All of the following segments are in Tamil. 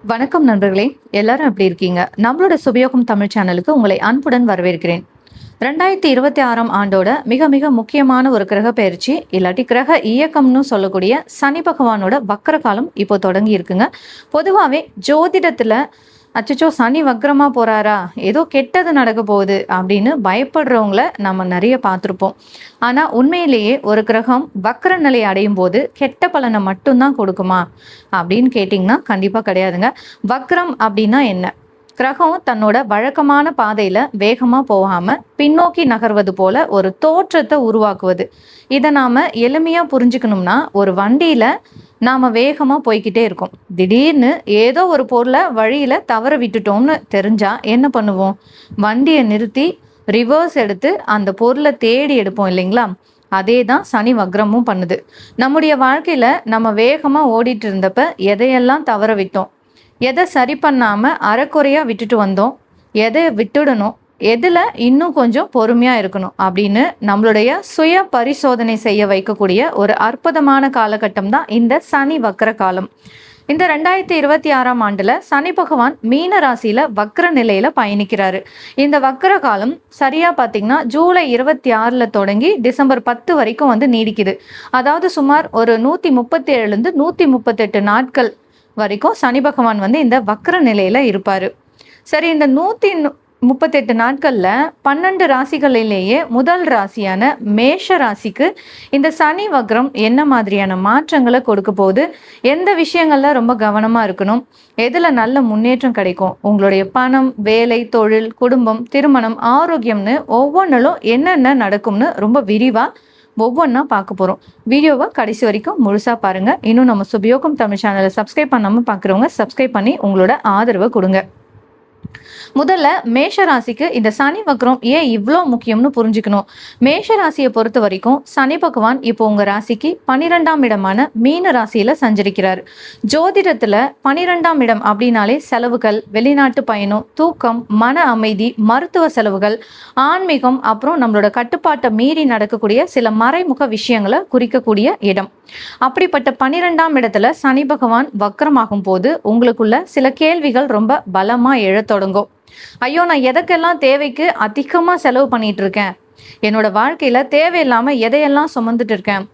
வணக்கம் நண்பர்களே. எல்லாரும் எப்படி இருக்கீங்க? நம்மளோட சுபயோகம் தமிழ் சேனலுக்கு உங்களை அன்புடன் வரவேற்கிறேன். 2026ஆம் ஆண்டோட மிக மிக முக்கியமான ஒரு கிரக பயிற்சி இல்லாட்டி கிரக இயக்கம்னு சொல்லக்கூடிய சனி பகவானோட வக்ர காலம் இப்போ தொடங்கி இருக்குங்க. பொதுவாகவே ஜோதிடத்துல அச்சச்சோ சனி வக்ரமா போறாரா, ஏதோ கெட்டது நடக்க போகுது அப்படின்னு பயப்படுறவங்கள நம்ம நிறைய பார்த்துருப்போம். ஆனா உண்மையிலேயே ஒரு கிரகம் வக்ர நிலை அடையும் போது கெட்ட பலனை மட்டும்தான் கொடுக்குமா அப்படின்னு கேட்டிங்கன்னா கண்டிப்பா கிடையாதுங்க. வக்ரம் அப்படின்னா என்ன? கிரகம் தன்னோட வழக்கமான பாதையில வேகமா போகாம பின்னோக்கி நகர்வது போல ஒரு தோற்றத்தை உருவாக்குவது. இதை நாம எளிமையா புரிஞ்சுக்கணும்னா, ஒரு வண்டியில நாம வேகமா போய்கிட்டே இருக்கோம். திடீர்னு ஏதோ ஒரு பொருளை வழியில தவற விட்டுட்டோம்னு தெரிஞ்சா என்ன பண்ணுவோம்? வண்டியை நிறுத்தி ரிவர்ஸ் எடுத்து அந்த பொருளை தேடி எடுப்போம் இல்லைங்களா? அதே தான் சனி வக்ரமும் பண்ணுது. நம்முடைய வாழ்க்கையில நம்ம வேகமா ஓடிட்டு இருந்தப்ப எதையெல்லாம் தவற விட்டோம், எதை சரி பண்ணாம அரைக்குறையா விட்டுட்டு வந்தோம், எதை விட்டுடணும், எதுல இன்னும் கொஞ்சம் பொறுமையா இருக்கணும் அப்படின்னு நம்மளுடைய சுய பரிசோதனை செய்ய வைக்கக்கூடிய ஒரு அற்புதமான காலகட்டம் தான் இந்த சனி வக்ர காலம். இந்த 2026ஆம் ஆண்டுல சனி பகவான் மீன ராசியில வக்ர நிலையில பயணிக்கிறாரு. இந்த வக்ர காலம் சரியா பாத்தீங்கன்னா ஜூலை 26ல தொடங்கி டிசம்பர் 10 வரைக்கும் நீடிக்குது. அதாவது சுமார் ஒரு 137 138 நாட்கள் வரைக்கும் சனி பகவான் இந்த வக்ர நிலையில இருப்பாரு. சரி, இந்த 138 நாட்கள்ல 12 ராசிகளிலேயே முதல் ராசியான மேஷ ராசிக்கு இந்த சனி வக்ரம் என்ன மாதிரியான மாற்றங்களை கொடுக்க போகுது, எந்த விஷயங்கள்ல ரொம்ப கவனமா இருக்கணும், எதுல நல்ல முன்னேற்றம் கிடைக்கும், உங்களுடைய பணம், வேலை, தொழில், குடும்பம், திருமணம், ஆரோக்கியம்னு ஒவ்வொன்றிலும் என்னென்ன நடக்கும்னு ரொம்ப விரிவா ஒவ்வொன்றா பார்க்க போகிறோம். வீடியோவை கடைசி வரைக்கும் முழுசாக பாருங்கள். இன்னும் நம்ம சுபயோகம் தமிழ் சேனலை சப்ஸ்கிரைப் பண்ணாமல் பார்க்குறவங்க சப்ஸ்கிரைப் பண்ணி உங்களோட ஆதரவை கொடுங்க. முதல்ல மேஷ ராசிக்கு இந்த சனி வக்ரம் ஏன் இவ்வளோ முக்கியம்னு புரிஞ்சுக்கணும். மேஷ ராசியை பொறுத்த வரைக்கும் சனி பகவான் இப்போ உங்க ராசிக்கு 12ஆம் இடமான மீன ராசியில சஞ்சரிக்கிறார். ஜோதிடத்துல 12ஆம் இடம் அப்படின்னாலே செலவுகள், வெளிநாட்டு பயணம், தூக்கம், மன அமைதி, மருத்துவ செலவுகள், ஆன்மீகம், அப்புறம் நம்மளோட கட்டுப்பாட்டை மீறி நடக்கக்கூடிய சில மறைமுக விஷயங்களை குறிக்கக்கூடிய இடம். அப்படிப்பட்ட 12ஆம் இடத்துல சனி பகவான் வக்ரமாகும் போது உங்களுக்குள்ள சில கேள்விகள் ரொம்ப பலமா எழத் தொடங்கும். ஐயோ, நான் எதற்கெல்லாம் தேவைக்கு அதிகமா செலவு பண்ணிட்டு இருக்கேன், என்னோட வாழ்க்கையில தேவையில்லாம எதையெல்லாம் சுமந்துட்டு இருக்கேன்,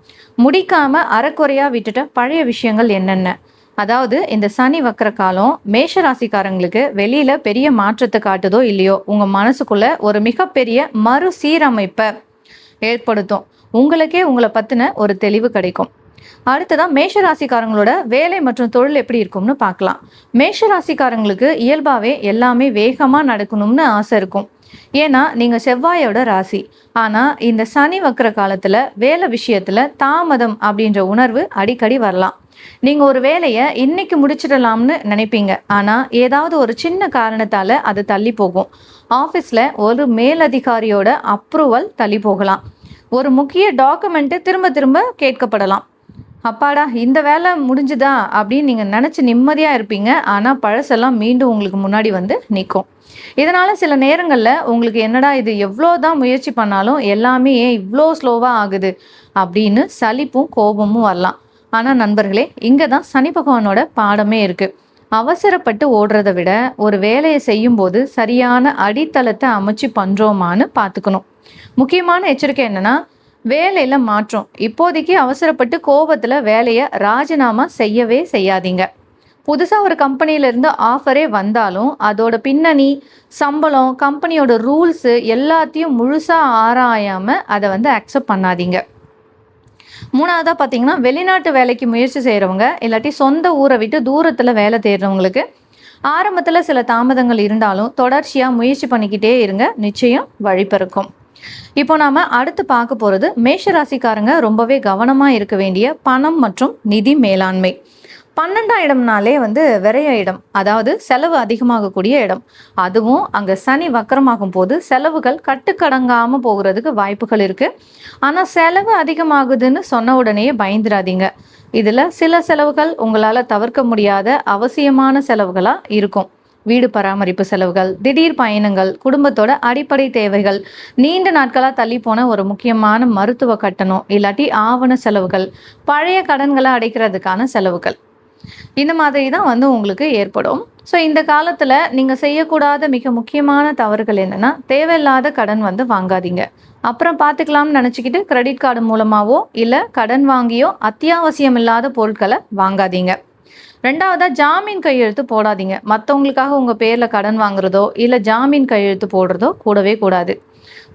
முடிக்காம அறக்குறையா விட்டுட்ட பழைய விஷயங்கள் என்னென்ன. அதாவது இந்த சனி வக்ர காலம் மேஷ ராசிக்காரங்களுக்கு வெளியில பெரிய மாற்றத்தை காட்டுதோ இல்லையோ, உங்க மனசுக்குள்ள ஒரு மிகப்பெரிய மறுசீரமைப்பை ஏற்படுத்தும். உங்களுக்கே உங்களை பத்தின ஒரு தெளிவு கிடைக்கும். அடுத்ததான் மேஷ ராசிக்காரங்களோட வேலை மற்றும் தொழில் எப்படி இருக்கும்னு பார்க்கலாம். மேஷ ராசிக்காரங்களுக்கு இயல்பாவே எல்லாமே வேகமா நடக்கணும்னு ஆசை இருக்கும். ஏன்னா நீங்க செவ்வாயோட ராசி. ஆனா இந்த சனி வக்ர காலத்துல வேலை விஷயத்துல தாமதம் அப்படின்ற உணர்வு அடிக்கடி வரலாம். நீங்க ஒரு வேலையை இன்னைக்கு முடிச்சிடலாம்னு நினைப்பீங்க, ஆனா ஏதாவது ஒரு சின்ன காரணத்தால அது தள்ளி போகும். ஆபீஸ்ல ஒரு மேலதிகாரியோட அப்ரூவல் தள்ளி போகலாம். ஒரு முக்கிய டாக்குமெண்ட் திரும்ப திரும்ப கேட்கப்படலாம். அப்பாடா இந்த வேலை முடிஞ்சுதா அப்படின்னு நீங்கள் நினச்சி நிம்மதியாக இருப்பீங்க. ஆனால் பழசெல்லாம் மீண்டும் உங்களுக்கு முன்னாடி நிற்கும். இதனால் சில நேரங்களில் உங்களுக்கு என்னடா இது, எவ்வளோ தான் முயற்சி பண்ணாலும் எல்லாமே ஏன் இவ்வளோ ஸ்லோவாக ஆகுது அப்படின்னு சலிப்பும் கோபமும் வரலாம். ஆனால் நண்பர்களே, இங்கே தான் சனி பகவானோட பாடமே இருக்குது. அவசரப்பட்டு ஓடுறதை விட ஒரு வேலையை செய்யும்போது சரியான அடித்தளத்தை அமைச்சு பண்ணுறோமான்னு பார்த்துக்கணும். முக்கியமான எச்சரிக்கை என்னென்னா, வேலையில மாற்றம். இப்போதைக்கு அவசரப்பட்டு கோபத்துல வேலையை ராஜினாமா செய்யவே செய்யாதீங்க. புதுசா ஒரு கம்பெனில இருந்து ஆஃபரே வந்தாலும் அதோட பின்னணி, சம்பளம், கம்பெனியோட ரூல்ஸ் எல்லாத்தையும் முழுசா ஆராயாம அதை அக்செப்ட் பண்ணாதீங்க. மூணாவதா பார்த்தீங்கன்னா, வெளிநாட்டு வேலைக்கு முயற்சி செய்கிறவங்க இல்லாட்டி சொந்த ஊரை விட்டு தூரத்தில் வேலை தேடுறவங்களுக்கு ஆரம்பத்தில் சில தாமதங்கள் இருந்தாலும் தொடர்ச்சியாக முயற்சி பண்ணிக்கிட்டே இருங்க, நிச்சயம் வழி பிறக்கும். இப்போ நாம அடுத்து பார்க்க போறது மேஷ ராசிக்காரங்க ரொம்பவே கவனமா இருக்க வேண்டிய பணம் மற்றும் நிதி மேலாண்மை. 12ஆம் இடம்னாலே விரைய இடம், அதாவது செலவு அதிகமாகக்கூடிய இடம். அதுவும் அங்க சனி வக்கரமாகும் போது செலவுகள் கட்டுக்கடங்காம போகிறதுக்கு வாய்ப்புகள் இருக்கு. ஆனா செலவு அதிகமாகுதுன்னு சொன்ன உடனே பயந்துடாதீங்க. இதுல சில செலவுகள் உங்களால தவிர்க்க முடியாத அவசியமான செலவுகளா இருக்கும். வீடு பராமரிப்பு செலவுகள், திடீர் பயணங்கள், குடும்பத்தோட அடிப்படை தேவைகள், நீண்ட நாட்களாக தள்ளி போன ஒரு முக்கியமான மருத்துவ கட்டணம் இல்லாட்டி ஆவண செலவுகள், பழைய கடன்களை அடைக்கிறதுக்கான செலவுகள். இந்த மாதிரி தான் வந்து உங்களுக்கு ஏற்படும். ஸோ இந்த காலத்துல நீங்க செய்யக்கூடாத மிக முக்கியமான தவறுகள் என்னன்னா, தேவையில்லாத கடன் வந்து வாங்காதீங்க. அப்புறம் பார்த்துக்கலாம்னு நெனச்சுக்கிட்டு கிரெடிட் கார்டு மூலமாவோ, இல்ல கடன் வாங்கியோ அத்தியாவசியம் இல்லாத பொருட்கள வாங்காதீங்க. 2வதா ஜாமீன் கையெழுத்து போடாதீங்க. மத்தவங்களுக்காக உங்க பேர்ல கடன் வாங்குறதோ, இல்ல ஜாமீன் கையெழுத்து போடுறதோ கூடவே கூடாது.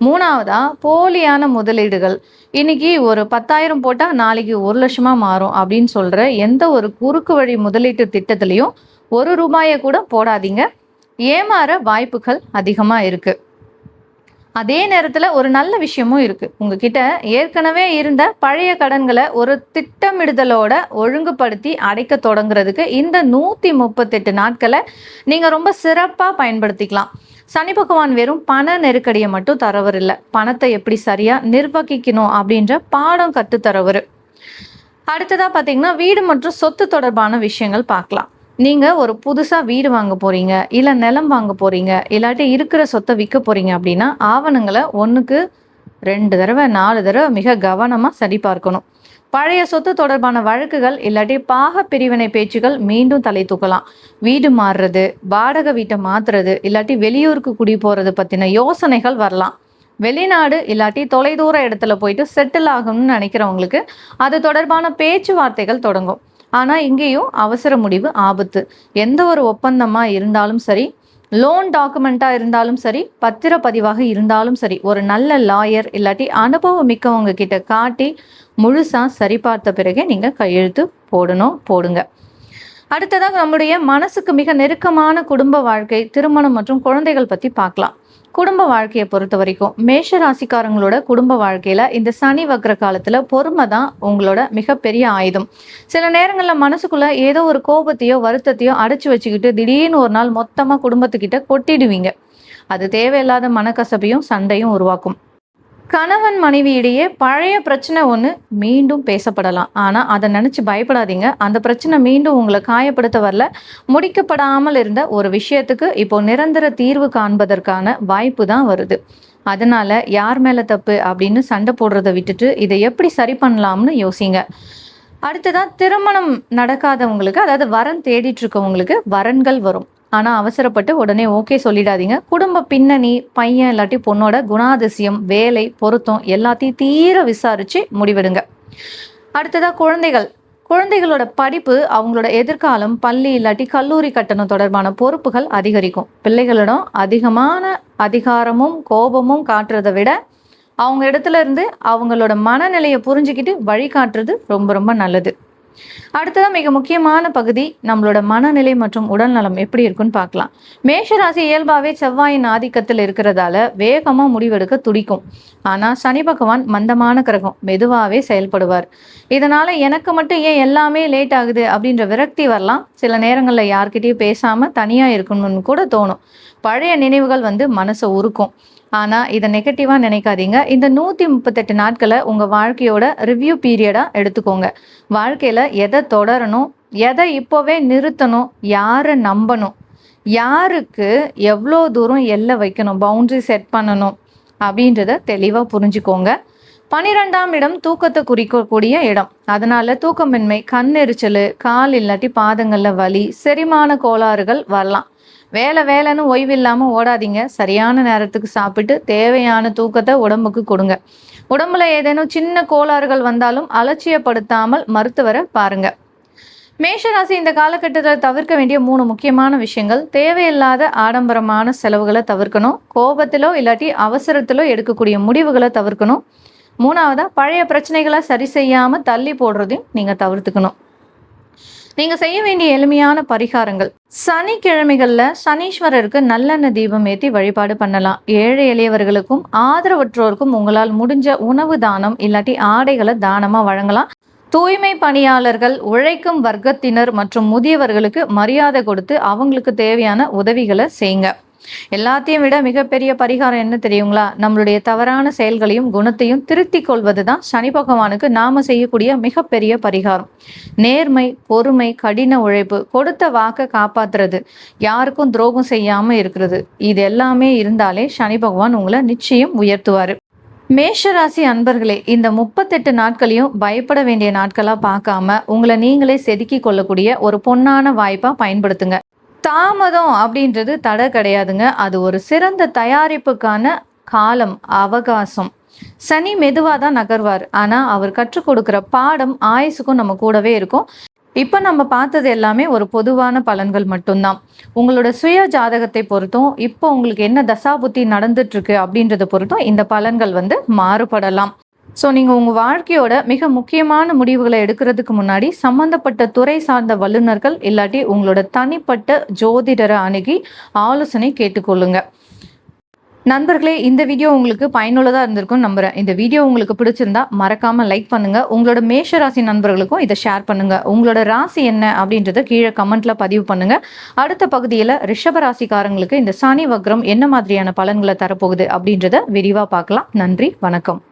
3வதா போலியான முதலீடுகள். இன்னைக்கு ஒரு 10,000 போட்டா நாளைக்கு 1,00,000 மாறும் அப்படின்னு சொல்ற எந்த ஒரு குறுக்கு வழி முதலீட்டு திட்டத்திலயும் ரூ. 1 கூட போடாதீங்க. ஏமாற வாய்ப்புகள் அதிகமா இருக்கு. அதே நேரத்துல ஒரு நல்ல விஷயமும் இருக்கு. உங்ககிட்ட ஏற்கனவே இருந்த பழைய கடன்கள ஒரு திட்டமிடுதலோட ஒழுங்குபடுத்தி அடைக்க தொடங்குறதுக்கு இந்த 138 நாட்கள நீங்க ரொம்ப சிறப்பா பயன்படுத்திக்கலாம். சனி பகவான் வெறும் பண நெருக்கடியை மட்டும் தரவர் இல்ல. பணத்தை எப்படி சரியா நிர்வகிக்கணும் அப்படின்ற பாடம் கத்து தரவர். அடுத்ததா பாத்தீங்கன்னா, வீடு மற்றும் சொத்து தொடர்பான விஷயங்கள் பார்க்கலாம். நீங்க ஒரு புதுசா வீடு வாங்க போறீங்க, இல்ல நிலம் வாங்க போறீங்க, இல்லாட்டி இருக்கிற சொத்தை விற்க போறீங்க அப்படின்னா, ஆவணங்கள 1க்கு 2 தடவை 4 தடவை மிக கவனமா சரி பார்க்கணும். பழைய சொத்து தொடர்பான வழக்குகள் இல்லாட்டி பாக பிரிவினை பேச்சுகள் மீண்டும் தலை தூக்கலாம். வீடு மாறுறது, வாடகை வீட்டை மாத்துறது, இல்லாட்டி வெளியூருக்கு குடி போறது பத்தின யோசனைகள் வரலாம். வெளிநாடு இல்லாட்டி தொலைதூர இடத்துல போயிட்டு செட்டில் ஆகணும்னு நினைக்கிறவங்களுக்கு அது தொடர்பான பேச்சுவார்த்தைகள் தொடங்கும். ஆனா இங்கேயும் அவசர முடிவு ஆபத்து. எந்த ஒரு ஒப்பந்தமா இருந்தாலும் சரி, லோன் டாக்குமெண்டா இருந்தாலும் சரி, பத்திரப்பதிவாக இருந்தாலும் சரி, ஒரு நல்ல லாயர் இல்லாட்டி அனுபவம் மிக்கவங்க கிட்ட காட்டி முழுசா சரிபார்த்த பிறகே நீங்க கையெழுத்து போடுங்க. அடுத்ததாக நம்முடைய மனசுக்கு மிக நெருக்கமான குடும்ப வாழ்க்கை, திருமணம் மற்றும் குழந்தைகள் பத்தி பார்க்கலாம். குடும்ப வாழ்க்கையை பொறுத்த வரைக்கும் மேஷ ராசிக்காரங்களோட குடும்ப வாழ்க்கையில இந்த சனி வக்ர காலத்துல பொறுமை தான் உங்களோட மிகப்பெரிய ஆயுதம். சில நேரங்கள்ல மனசுக்குள்ள ஏதோ ஒரு கோபத்தையோ வருத்தத்தையோ அடைச்சு வச்சுக்கிட்டு திடீர்னு ஒரு நாள் மொத்தமா குடும்பத்துக்கிட்ட கொட்டிடுவீங்க. அது தேவையில்லாத மனக்கசப்பையும் சண்டையும் உருவாக்கும். கணவன் மனைவியிடையே பழைய பிரச்சனை ஒன்று மீண்டும் பேசப்படலாம். ஆனால் அதை நினச்சி பயப்படாதீங்க. அந்த பிரச்சனை மீண்டும் உங்களை காயப்படுத்த வரல. முடிக்கப்படாமல் இருந்த ஒரு விஷயத்துக்கு இப்போ நிரந்தர தீர்வு காண்பதற்கான வாய்ப்பு தான் வருது. அதனால யார் மேலே தப்பு அப்படின்னு சண்டை போடுறதை விட்டுட்டு இதை எப்படி சரி பண்ணலாம்னு யோசிங்க. அடுத்ததான் திருமணம் நடக்காதவங்களுக்கு, அதாவது வரன் தேடிட்டு இருக்கவங்களுக்கு வரன்கள் வரும். ஆனா அவசரப்பட்டு உடனே ஓகே சொல்லிடாதீங்க. குடும்ப பின்னணி, பையன் இல்லாட்டி பொண்ணோட குணாதிசயம், வேலை, பொருத்தம் எல்லாத்தையும் தீர விசாரிச்சு முடிவெடுங்க. அடுத்ததா குழந்தைகளோட படிப்பு, அவங்களோட எதிர்காலம், பள்ளி இல்லாட்டி கல்லூரி கட்டணம் தொடர்பான பொறுப்புகள் அதிகரிக்கும். பிள்ளைகளிடம் அதிகமான அதிகாரமும் கோபமும் காட்டுறதை விட அவங்க இடத்துல இருந்து அவங்களோட மனநிலையை புரிஞ்சுக்கிட்டு வழிகாட்டுறது ரொம்ப ரொம்ப நல்லது. அடுத்ததான் மிக முக்கியமான பகுதி, நம்மளோட மனநிலை மற்றும் உடல் நலம் எப்படி இருக்குன்னு பார்க்கலாம். மேஷராசி இயல்பாவே செவ்வாயின் ஆதிக்கத்தில் இருக்கிறதால வேகமா முடிவெடுக்க துடிக்கும். ஆனா சனி பகவான் மந்தமான கிரகம், மெதுவாவே செயல்படுவார். இதனால எனக்கு மட்டும் ஏன் எல்லாமே லேட் ஆகுது அப்படின்ற விரக்தி வரலாம். சில நேரங்கள்ல யார்கிட்டயும் பேசாம தனியா இருக்கணும்னு கூட தோணும். பழைய நினைவுகள் மனசை உருக்கும். ஆனா இதை நெகட்டிவா நினைக்காதீங்க. இந்த 138 நாட்களை உங்க வாழ்க்கையோட ரிவ்யூ பீரியடா எடுத்துக்கோங்க. வாழ்க்கையில எதை தொடரணும், எதை இப்போவே நிறுத்தணும், யாரை நம்பணும், யாருக்கு எவ்வளோ தூரம் எல்லை வைக்கணும், பவுண்டரி செட் பண்ணணும் அப்படின்றத தெளிவா புரிஞ்சுக்கோங்க. 12ஆம் இடம் தூக்கத்தை குறிக்கக்கூடிய இடம். அதனால தூக்கமின்மை, கண் எரிச்சல், கால் இல்லாட்டி பாதங்கள்ல வலி, செரிமான கோளாறுகள் வரலாம். வேலைன்னு ஓய்வு இல்லாம ஓடாதீங்க. சரியான நேரத்துக்கு சாப்பிட்டு தேவையான தூக்கத்தை உடம்புக்கு கொடுங்க. உடம்புல ஏதேனும் சின்ன கோளாறுகள் வந்தாலும் அலட்சியப்படுத்தாமல் மருத்துவரை பாருங்க. மேஷராசி இந்த காலகட்டத்தில் தவிர்க்க வேண்டிய 3 முக்கியமான விஷயங்கள். தேவையில்லாத ஆடம்பரமான செலவுகளை தவிர்க்கணும். கோபத்திலோ இல்லாட்டி அவசரத்திலோ எடுக்கக்கூடிய முடிவுகளை தவிர்க்கணும். 3வதா பழைய பிரச்சனைகளை சரி செய்யாம தள்ளி போடுறதையும் நீங்க தவிர்த்துக்கணும். நீங்க செய்ய வேண்டிய எளிமையான பரிகாரங்கள். சனிக்கிழமைகள்ல சனீஸ்வரருக்கு நல்லெண்ணெய் தீபம் ஏற்றி வழிபாடு பண்ணலாம். ஏழை எளியவர்களுக்கும் ஆதரவற்றோருக்கும் உங்களால் முடிஞ்ச உணவு தானம் இல்லாட்டி ஆடைகளை தானமா வழங்கலாம். தூய்மை பணியாளர்கள், உழைக்கும் வர்க்கத்தினர் மற்றும் முதியவர்களுக்கு மரியாதை கொடுத்து அவங்களுக்கு தேவையான உதவிகளை செய்யுங்க. எல்லாத்தையும் விட மிகப்பெரிய பரிகாரம் என்ன தெரியுங்களா? நம்மளுடைய தவறான செயல்களையும் குணத்தையும் திருத்திக் கொள்வதுதான் சனி பகவானுக்கு நாம செய்யக்கூடிய மிகப்பெரிய பரிகாரம். நேர்மை, பொறுமை, கடின உழைப்பு, கொடுத்த வாக்க காப்பாத்துறது, யாருக்கும் துரோகம் செய்யாம இருக்கிறது, இது எல்லாமே இருந்தாலே சனி பகவான் உங்களை நிச்சயம் உயர்த்துவாரு. மேஷராசி அன்பர்களே, இந்த 38 நாட்களையும் பயப்பட வேண்டிய நாட்களா பார்க்காம உங்களை நீங்களே செதுக்கி கொள்ளக்கூடிய ஒரு பொன்னான வாய்ப்பா பயன்படுத்துங்க. தாமதம் அப்படின்றது தடை கிடையாதுங்க. அது ஒரு சிறந்த தயாரிப்புக்கான காலம், அவகாசம். சனி மெதுவா தான் நகர்வார். ஆனா அவர் கற்றுக் கொடுக்கிற பாடம் ஆயுசுக்கும் நம்ம கூடவே இருக்கும். இப்ப நம்ம பார்த்தது எல்லாமே ஒரு பொதுவான பலன்கள் மட்டும்தான். உங்களோட சுய ஜாதகத்தை பொறுத்தும், இப்போ உங்களுக்கு என்ன தசாபுத்தி நடந்துட்டு இருக்கு அப்படின்றத பொறுத்தும் இந்த பலன்கள் மாறுபடலாம். ஸோ நீங்க உங்க வாழ்க்கையோட மிக முக்கியமான முடிவுகளை எடுக்கிறதுக்கு முன்னாடி சம்பந்தப்பட்ட துறை சார்ந்த வல்லுநர்கள் இல்லாட்டி உங்களோட தனிப்பட்ட ஜோதிடரை அணுகி ஆலோசனை கேட்டுக்கொள்ளுங்க. நண்பர்களே, இந்த வீடியோ உங்களுக்கு பயனுள்ளதா இருந்திருக்கும்னு நம்புறேன். இந்த வீடியோ உங்களுக்கு பிடிச்சிருந்தா மறக்காம லைக் பண்ணுங்க. உங்களோட மேஷ ராசி நண்பர்களுக்கும் இதை ஷேர் பண்ணுங்க. உங்களோட ராசி என்ன அப்படின்றத கீழே கமெண்ட்ல பதிவு பண்ணுங்க. அடுத்த பகுதியில் ரிஷப ராசிக்காரங்களுக்கு இந்த சனி வக்ரம் என்ன மாதிரியான பலன்களை தரப்போகுது அப்படின்றத விரிவா பார்க்கலாம். நன்றி, வணக்கம்.